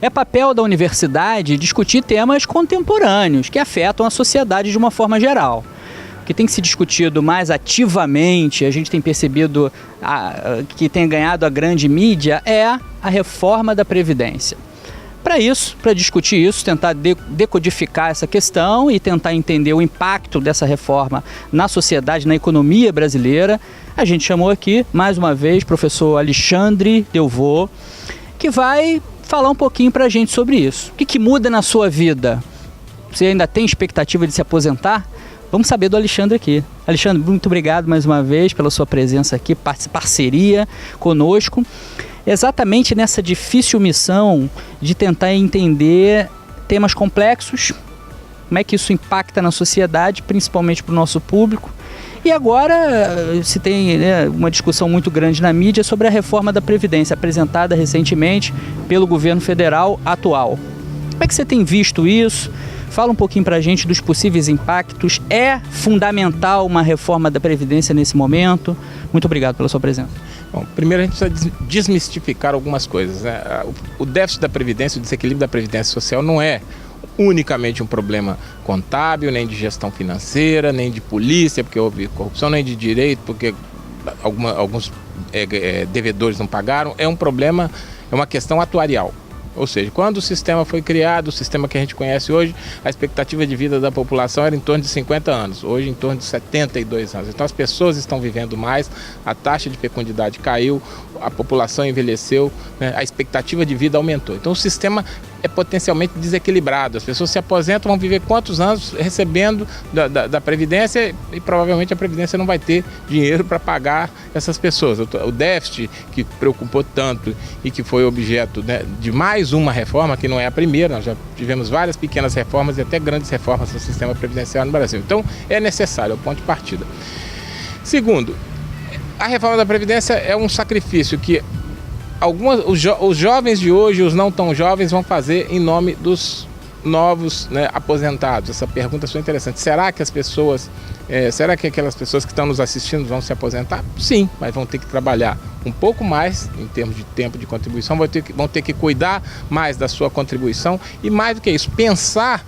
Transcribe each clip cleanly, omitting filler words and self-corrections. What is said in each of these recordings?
É papel da universidade discutir temas contemporâneos que afetam a sociedade de uma forma geral. O que tem que ser discutido mais ativamente, a gente tem percebido que tem ganhado a grande mídia, é a reforma da Previdência. Para isso, para discutir isso, tentar decodificar essa questão e tentar entender o impacto dessa reforma na sociedade, na economia brasileira, a gente chamou aqui, mais uma vez, o professor Alexandre Delvaux, que vai falar um pouquinho para a gente sobre isso. O que muda na sua vida? Você ainda tem expectativa de se aposentar? Vamos saber do Alexandre aqui. Alexandre, muito obrigado mais uma vez pela sua presença aqui, parceria conosco. Exatamente nessa difícil missão de tentar entender temas complexos, como é que isso impacta na sociedade, principalmente para o nosso público. E agora se tem uma discussão muito grande na mídia sobre a reforma da Previdência, apresentada recentemente pelo governo federal atual. Como é que você tem visto isso? Fala um pouquinho para a gente dos possíveis impactos. É fundamental uma reforma da Previdência nesse momento? Muito obrigado pela sua presença. Bom, primeiro a gente precisa desmistificar algumas coisas, né? O déficit da Previdência, o desequilíbrio da Previdência Social não é unicamente um problema contábil, nem de gestão financeira, nem de polícia, porque houve corrupção, nem de direito, porque alguns devedores não pagaram. É um problema, é uma questão atuarial. Ou seja, quando o sistema foi criado, o sistema que a gente conhece hoje, a expectativa de vida da população era em torno de 50 anos, hoje em torno de 72 anos. Então as pessoas estão vivendo mais, a taxa de fecundidade caiu, a população envelheceu, né? A expectativa de vida aumentou. Então o sistema é potencialmente desequilibrado. As pessoas se aposentam, vão viver quantos anos recebendo da Previdência e provavelmente a Previdência não vai ter dinheiro para pagar essas pessoas. O déficit que preocupou tanto e que foi objeto, né, de mais uma reforma, que não é a primeira, nós já tivemos várias pequenas reformas e até grandes reformas no sistema previdenciário no Brasil. Então é necessário, é o ponto de partida. Segundo, a reforma da Previdência é um sacrifício que os jovens de hoje, os não tão jovens, vão fazer em nome dos novos, né, aposentados. Essa pergunta é interessante. Será que será que aquelas pessoas que estão nos assistindo vão se aposentar? Sim, mas vão ter que trabalhar um pouco mais em termos de tempo de contribuição, vão ter que cuidar mais da sua contribuição e, mais do que isso, pensar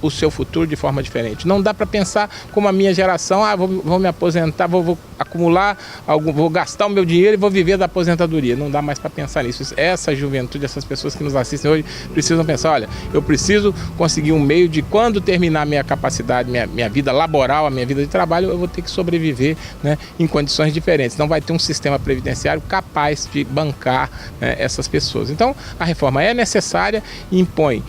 o seu futuro de forma diferente. Não dá para pensar como a minha geração, vou me aposentar, vou acumular, vou gastar o meu dinheiro e vou viver da aposentadoria. Não dá mais para pensar nisso. Essa juventude, essas pessoas que nos assistem hoje precisam pensar, olha, eu preciso conseguir um meio de quando terminar minha capacidade, minha vida laboral, a minha vida de trabalho, eu vou ter que sobreviver, né, em condições diferentes. Não vai ter um sistema previdenciário capaz de bancar, né, essas pessoas. Então, a reforma é necessária e impõe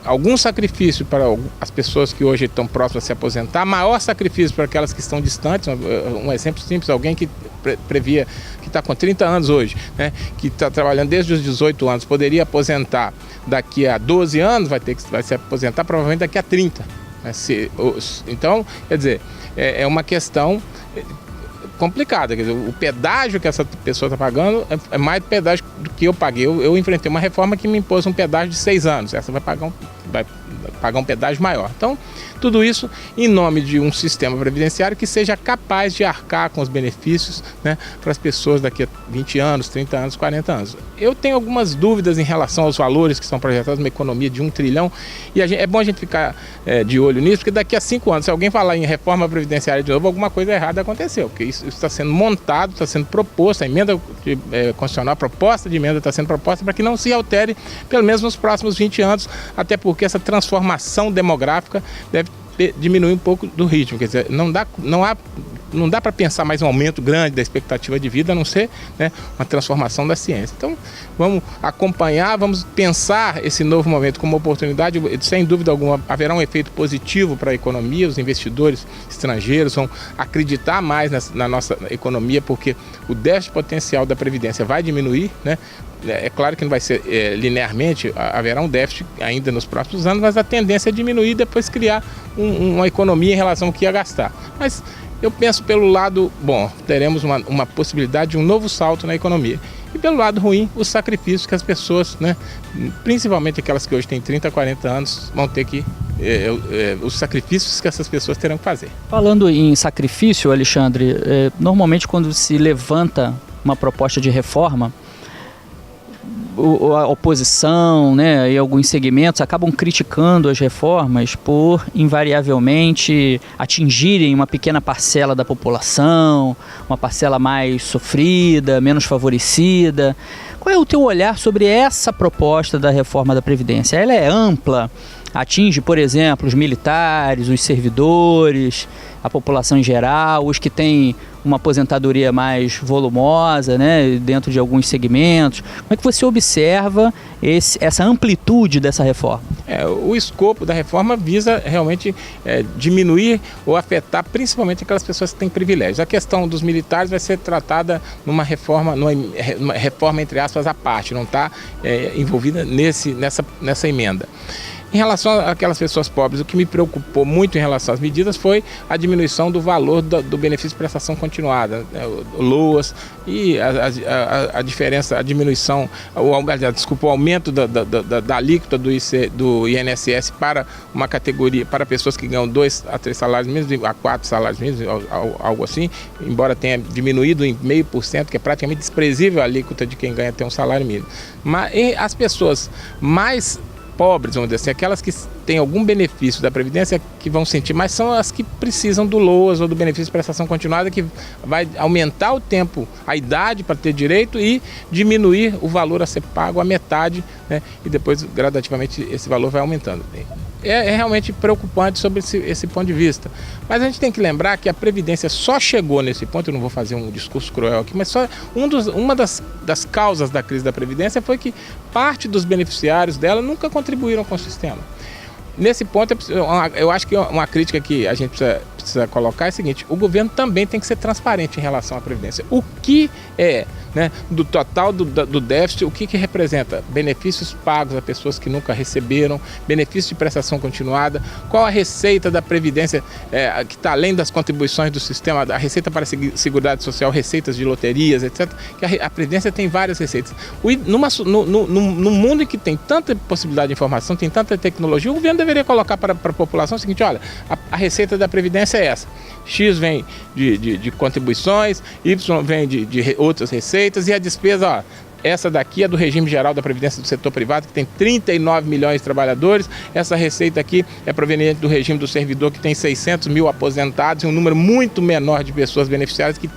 algum sacrifício para as pessoas que hoje estão próximas a se aposentar, maior sacrifício para aquelas que estão distantes. Um exemplo simples, alguém que previa, que está com 30 anos hoje, né, que está trabalhando desde os 18 anos, poderia aposentar daqui a 12 anos, vai se aposentar provavelmente daqui a 30. Então, quer dizer, é uma questão complicada. Quer dizer, o pedágio que essa pessoa está pagando é mais pedágio do que eu paguei. Eu enfrentei uma reforma que me impôs um pedágio de 6 anos. Essa vai pagar um pedágio maior. Então, tudo isso em nome de um sistema previdenciário que seja capaz de arcar com os benefícios, né, para as pessoas daqui a 20 anos, 30 anos, 40 anos. Eu tenho algumas dúvidas em relação aos valores que são projetados numa economia de 1 trilhão e é bom a gente ficar de olho nisso, porque daqui a 5 anos, se alguém falar em reforma previdenciária de novo, alguma coisa errada aconteceu, porque isso está sendo montado, está sendo proposto, a emenda constitucional, a proposta de emenda está sendo proposta para que não se altere, pelo menos nos próximos 20 anos, até porque essa transformação demográfica deve diminuir um pouco do ritmo. Quer dizer, não dá para pensar mais um aumento grande da expectativa de vida, a não ser, né, uma transformação da ciência. Então, vamos acompanhar, vamos pensar esse novo momento como uma oportunidade. Sem dúvida alguma, haverá um efeito positivo para a economia, os investidores estrangeiros vão acreditar mais na nossa economia, porque o déficit potencial da Previdência vai diminuir, né? É claro que não vai ser linearmente, haverá um déficit ainda nos próximos anos, mas a tendência é diminuir e depois criar uma economia em relação ao que ia gastar. Mas eu penso pelo lado bom, teremos uma possibilidade de um novo salto na economia. E pelo lado ruim, os sacrifícios que as pessoas, né, principalmente aquelas que hoje têm 30, 40 anos, vão ter que... os sacrifícios que essas pessoas terão que fazer. Falando em sacrifício, Alexandre, normalmente quando se levanta uma proposta de reforma, a oposição, né, e alguns segmentos acabam criticando as reformas por invariavelmente atingirem uma pequena parcela da população, uma parcela mais sofrida, menos favorecida. Qual é o teu olhar sobre essa proposta da reforma da Previdência? Ela é ampla? Atinge, por exemplo, os militares, os servidores, a população em geral, os que têm uma aposentadoria mais volumosa, né, dentro de alguns segmentos. Como é que você observa essa amplitude dessa reforma? O escopo da reforma visa realmente diminuir ou afetar principalmente aquelas pessoas que têm privilégios. A questão dos militares vai ser tratada numa reforma entre aspas, à parte, não está envolvida nessa emenda. Em relação àquelas pessoas pobres, o que me preocupou muito em relação às medidas foi a diminuição do valor do benefício de prestação continuada, LOAS, e a diferença, a diminuição, o aumento da alíquota do INSS para uma categoria, para pessoas que ganham 2 a 3 salários mínimos, a 4 salários mínimos, algo assim, embora tenha diminuído em 0,5%, que é praticamente desprezível a alíquota de quem ganha até um salário mínimo. Mas as pessoas mais pobres, vamos dizer assim, aquelas que têm algum benefício da Previdência que vão sentir, mas são as que precisam do LOAS ou do benefício de prestação continuada, que vai aumentar o tempo, a idade para ter direito e diminuir o valor a ser pago à metade, né? E depois gradativamente esse valor vai aumentando. É realmente preocupante sobre esse ponto de vista. Mas a gente tem que lembrar que a Previdência só chegou nesse ponto, eu não vou fazer um discurso cruel aqui, mas só uma das causas da crise da Previdência foi que parte dos beneficiários dela nunca contribuíram com o sistema. Nesse ponto, eu acho que uma crítica que a gente precisa colocar é a seguinte: o governo também tem que ser transparente em relação à Previdência. O que é, né, do total do déficit, o que representa? Benefícios pagos a pessoas que nunca receberam, benefício de prestação continuada, qual a receita da Previdência que está além das contribuições do sistema, a receita para a Seguridade Social, receitas de loterias, etc. Que a Previdência tem várias receitas. No mundo em que tem tanta possibilidade de informação, tem tanta tecnologia, o governo deveria colocar para a população o seguinte: olha, a receita da Previdência é essa. X vem de contribuições, Y vem de outras receitas, e a despesa, ó, essa daqui é do regime geral da Previdência do setor privado, que tem 39 milhões de trabalhadores. Essa receita aqui é proveniente do regime do servidor, que tem 600 mil aposentados e um número muito menor de pessoas beneficiárias, que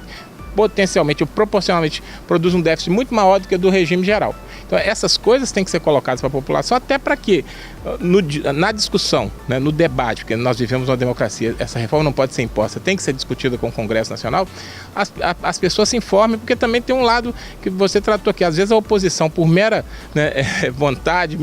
potencialmente ou proporcionalmente produz um déficit muito maior do que o do regime geral. Então essas coisas têm que ser colocadas para a população, até para que na discussão, né, no debate, porque nós vivemos uma democracia, essa reforma não pode ser imposta, tem que ser discutida com o Congresso Nacional, as pessoas se informem, porque também tem um lado que você tratou aqui, às vezes a oposição, por mera, né, vontade,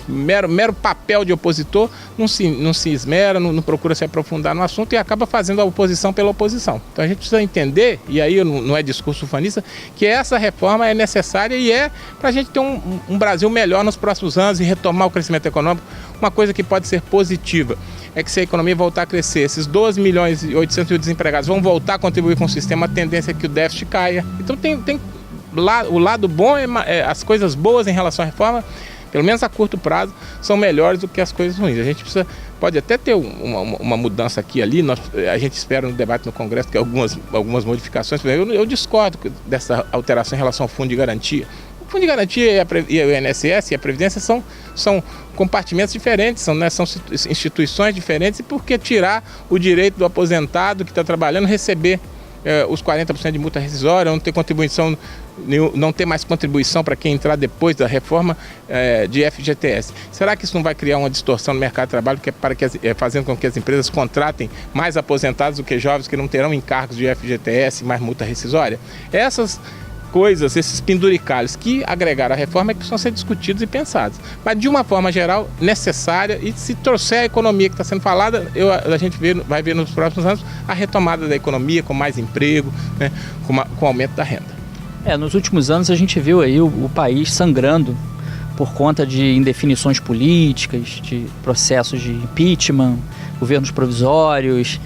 mero papel de opositor, não se esmera, não procura se aprofundar no assunto e acaba fazendo a oposição pela oposição. Então a gente precisa entender, e aí não é discurso ufanista, que essa reforma é necessária e é para a gente ter um Brasil melhor nos próximos anos e retomar o crescimento econômico. Uma coisa que pode ser positiva é que, se a economia voltar a crescer, esses 12 milhões e 800 mil desempregados vão voltar a contribuir com o sistema, a tendência é que o déficit caia. Então o lado bom as coisas boas em relação à reforma, pelo menos a curto prazo, são melhores do que as coisas ruins. A gente pode até ter uma mudança aqui e ali, a gente espera no debate no Congresso que algumas modificações. Eu discordo dessa alteração em relação ao Fundo de Garantia. O Fundo de Garantia e o INSS e a Previdência são compartimentos diferentes, são instituições diferentes, e por que tirar o direito do aposentado que está trabalhando receber os 40% de multa rescisória, não ter mais contribuição para quem entrar depois da reforma de FGTS? Será que isso não vai criar uma distorção no mercado de trabalho, fazendo com que as empresas contratem mais aposentados do que jovens que não terão encargos de FGTS, mais multa rescisória? Essas coisas, esses penduricalhos que agregaram a reforma é que precisam ser discutidos e pensados. Mas, de uma forma geral, necessária, e se trouxer a economia que está sendo falada, a gente vai ver nos próximos anos a retomada da economia com mais emprego, né, com aumento da renda. Nos últimos anos a gente viu aí o país sangrando por conta de indefinições políticas, de processos de impeachment, governos provisórios,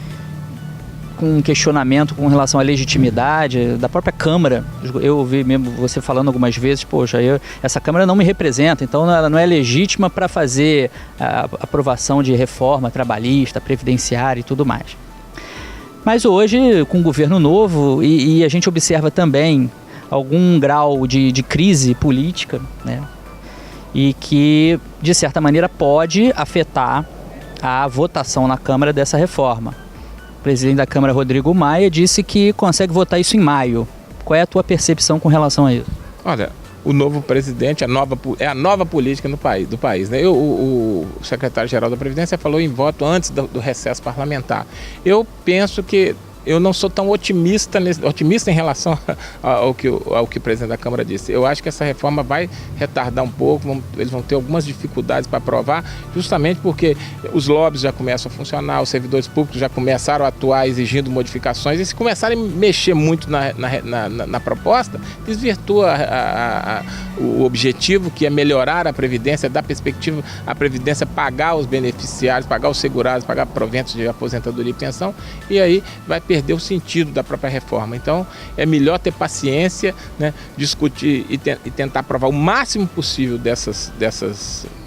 com um questionamento com relação à legitimidade da própria Câmara. Eu ouvi mesmo você falando algumas vezes, poxa, essa Câmara não me representa, então ela não é legítima para fazer a aprovação de reforma trabalhista, previdenciária e tudo mais. Mas hoje, com o governo novo, e a gente observa também algum grau de crise política, né? e que, de certa maneira, pode afetar a votação na Câmara dessa reforma. O presidente da Câmara, Rodrigo Maia, disse que consegue votar isso em maio. Qual é a tua percepção com relação a isso? Olha, o novo presidente, a nova política do país. Né? O secretário-geral da Previdência falou em voto antes do recesso parlamentar. Eu penso que eu não sou tão otimista em relação ao que o presidente da Câmara disse. Eu acho que essa reforma vai retardar um pouco, eles vão ter algumas dificuldades para aprovar, justamente porque os lobbies já começam a funcionar, os servidores públicos já começaram a atuar exigindo modificações, e se começarem a mexer muito na proposta, desvirtua o objetivo, que é melhorar a Previdência, dar perspectiva à Previdência pagar os beneficiários, pagar os segurados, pagar proventos de aposentadoria e pensão, e aí vai perder o sentido da própria reforma. Então, é melhor ter paciência, né, discutir e tentar aprovar o máximo possível dessas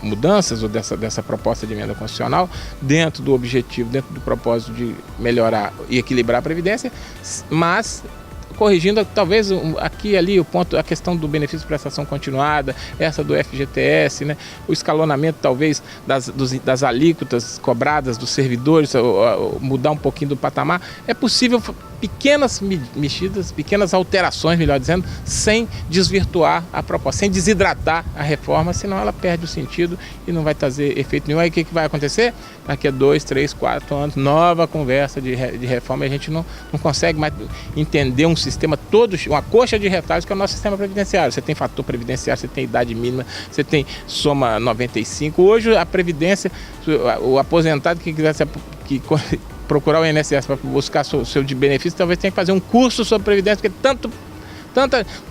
mudanças ou dessa proposta de emenda constitucional dentro do objetivo, dentro do propósito de melhorar e equilibrar a Previdência, mas corrigindo talvez aqui e ali a questão do benefício de prestação continuada, essa do FGTS, né, o escalonamento talvez das alíquotas cobradas dos servidores, mudar um pouquinho do patamar. É possível pequenas mexidas, pequenas alterações, melhor dizendo, sem desvirtuar a proposta, sem desidratar a reforma, senão ela perde o sentido e não vai trazer efeito nenhum. Aí o que vai acontecer? Daqui a 2, 3, 4 anos, nova conversa de reforma, e a gente não consegue mais entender um sistema todo, uma coxa de retalhos que é o nosso sistema previdenciário. Você tem fator previdenciário, você tem idade mínima, você tem soma 95. Hoje a Previdência, o aposentado que quiser procurar o INSS para buscar seu de benefício, talvez tenha que fazer um curso sobre Previdência, porque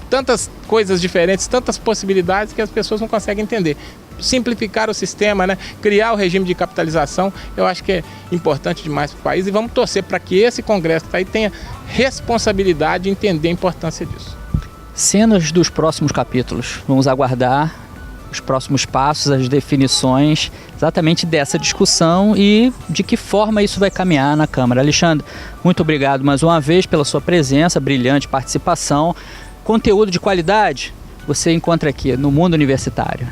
tantas coisas diferentes, tantas possibilidades que as pessoas não conseguem entender. Simplificar o sistema, né? Criar o regime de capitalização, eu acho que é importante demais para o país, e vamos torcer para que esse Congresso que está aí tenha responsabilidade de entender a importância disso. Cenas dos próximos capítulos. Vamos aguardar os próximos passos, as definições exatamente dessa discussão e de que forma isso vai caminhar na Câmara. Alexandre, muito obrigado mais uma vez pela sua presença, brilhante participação. Conteúdo de qualidade você encontra aqui no Mundo Universitário.